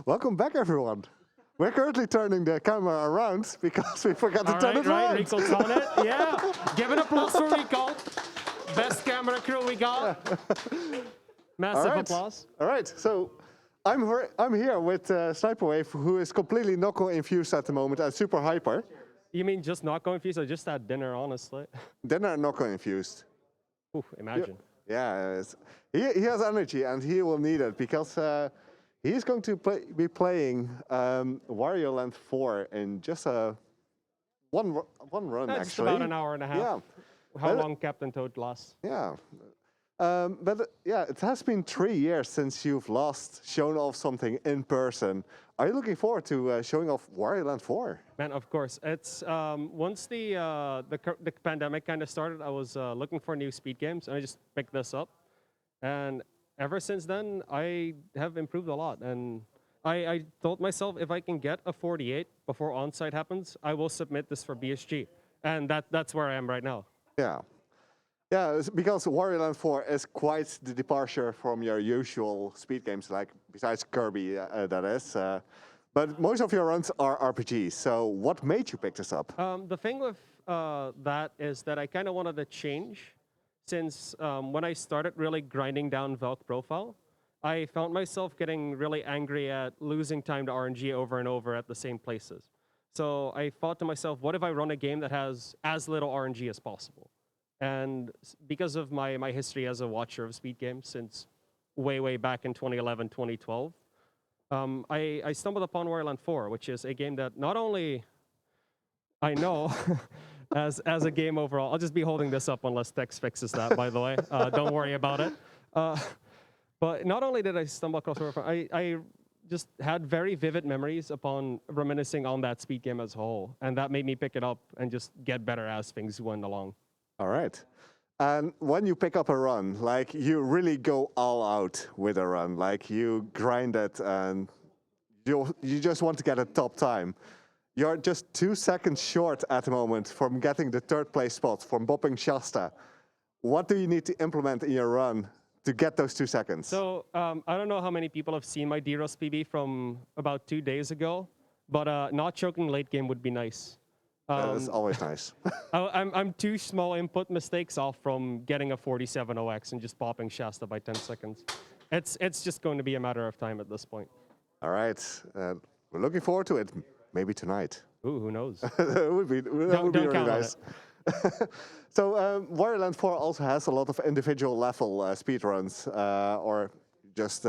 Welcome back, everyone. We're currently turning the camera around because we forgot to turn it around. Rico's on it. Yeah. Give an applause for Rico. Best camera crew we got. Massive applause. All right. So I'm here with Sniperwave, who is completely knuckle infused at the moment and super hyper. You mean just not going infused? I just had dinner, honestly. Dinner and knuckle infused. Ooh, imagine. Yeah. He has energy and he will need it because he's going to be playing Wario Land 4 in just one run, That's actually. about an hour and a half. Yeah. How long Captain Toad lasts. Yeah. It has been 3 years since you've last shown off something in person. Are you looking forward to showing off Wario Land 4? Man, of course. It's once the pandemic kind of started, I was looking for new speed games, and I just picked this up. And ever since then, I have improved a lot. And I told myself, if I can get a 48 before on-site happens, I will submit this for BSG. And that's where I am right now. Yeah. Yeah, because Wario Land 4 is quite the departure from your usual speed games, like besides Kirby, that is. But most of your runs are RPGs. So what made you pick this up? The thing with that is that I kind of wanted to change. Since when I started really grinding down Valk profile, I found myself getting really angry at losing time to RNG over and over at the same places. So I thought to myself, what if I run a game that has as little RNG as possible? And because of my history as a watcher of speed games since way back in 2011, 2012, I stumbled upon Wario Land 4, which is a game that not only I know as a game overall. I'll just be holding this up unless Tex fixes that, by the way. Don't worry about it. But not only did I stumble across Wario 4, I just had very vivid memories upon reminiscing on that speed game as a whole. And that made me pick it up and just get better as things went along. All right. And when you pick up a run, like you really go all out with a run, like you grind it and you just want to get a top time. You're just 2 seconds short at the moment from getting the 3rd place spot, from bopping Shasta. What do you need to implement in your run to get those 2 seconds? So I don't know how many people have seen my D-Rust PB from about 2 days ago, but not choking late game would be nice. That's always nice. I'm 2 small input mistakes off from getting a 47 OX and just popping Shasta by 10 seconds. It's just going to be a matter of time at this point. All right. We're looking forward to it. Maybe tonight. Ooh, who knows? That would be really nice. So Wario Land 4 also has a lot of individual level speedruns or just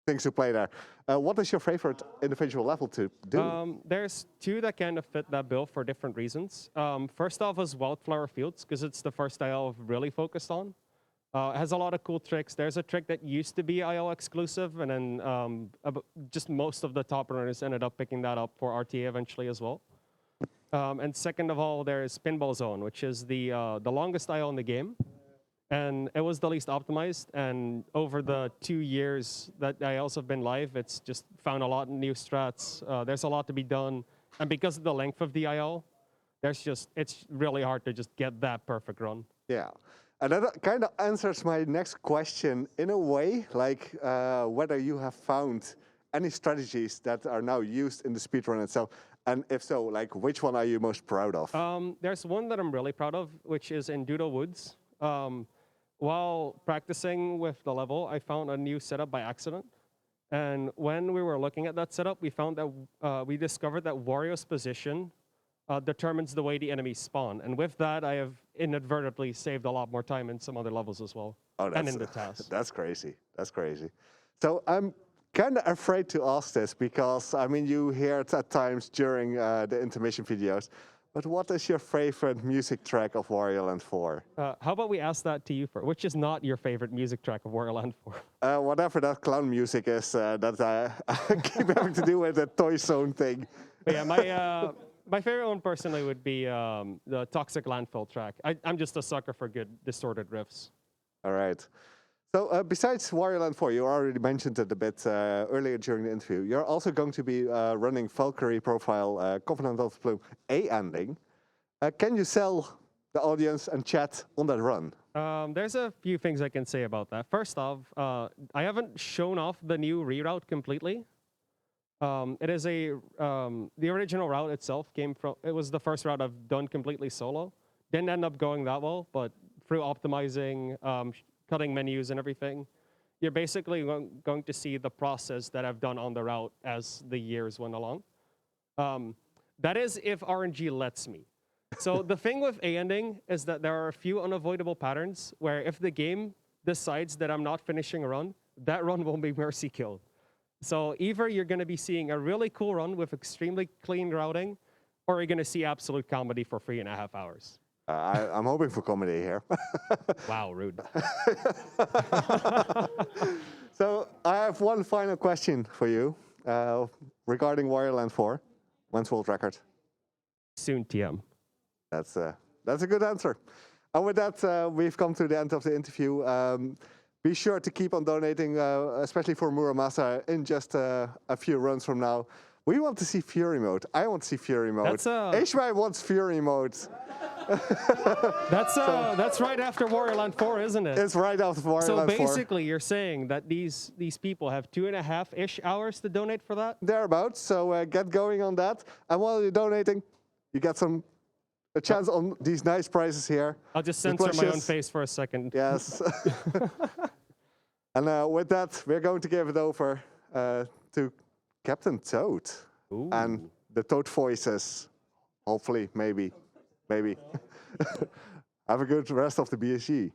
things to play there. What is your favorite individual level to do? There's 2 that kind of fit that bill for different reasons. First off is Wildflower Fields, because it's the first IL I've really focused on. It has a lot of cool tricks. There's a trick that used to be IL exclusive, and then just most of the top runners ended up picking that up for RTA eventually as well. And second of all, there's Pinball Zone, which is the longest IL in the game. And it was the least optimized, and over the 2 years that ILs have been live, it's just found a lot of new strats. There's a lot to be done, and because of the length of the IL, it's really hard to just get that perfect run. Yeah, and that kind of answers my next question in a way, like whether you have found any strategies that are now used in the speedrun itself, and if so, like which one are you most proud of? There's one that I'm really proud of, which is in Doodle Woods. While practicing with the level, I found a new setup by accident. And when we were looking at that setup, we found that we discovered that Wario's position determines the way the enemies spawn. And with that, I have inadvertently saved a lot more time in some other levels as well. Oh, and in the task. That's crazy. That's crazy. So I'm kind of afraid to ask this because, I mean, you hear it at times during the intermission videos. But what is your favorite music track of Wario Land 4? How about we ask that to you first? Which is not your favorite music track of Wario Land 4? Whatever that clown music is that I keep having to do with the Toy Zone thing. But yeah, my favorite one personally would be the Toxic Landfill track. I'm just a sucker for good distorted riffs. All right. So besides Wario Land 4, you already mentioned it a bit earlier during the interview. You're also going to be running Valkyrie profile Covenant of the Plume A ending. Can you sell the audience and chat on that run? There's a few things I can say about that. First off, I haven't shown off the new reroute completely. It is the original route itself it was the first route I've done completely solo. Didn't end up going that well, but through optimizing, cutting menus and everything, you're basically going to see the process that I've done on the route as the years went along. That is if RNG lets me. So the thing with A-ending is that there are a few unavoidable patterns where if the game decides that I'm not finishing a run, that run will be mercy killed. So either you're going to be seeing a really cool run with extremely clean routing, or you're going to see absolute comedy for 3.5 hours. I'm hoping for comedy here. Wow, rude. So I have one final question for you regarding Wario Land 4. When's world record? Soon, TM. That's a good answer. And with that, we've come to the end of the interview. Be sure to keep on donating, especially for Muramasa, in just a few runs from now. We want to see Fury Mode. I want to see Fury Mode. HY wants Fury Mode. That's right after Wario Land 4, isn't it? It's right after Wario Land 4. So basically, you're saying that these people have 2.5-ish hours to donate for that? Thereabouts. So get going on that. And while you're donating, you get a chance on these nice prizes here. I'll just censor my own face for a second. Yes. And with that, we're going to give it over to Captain Toad. Ooh. And the Toad voices. Hopefully, maybe. Have a good rest of the BSG.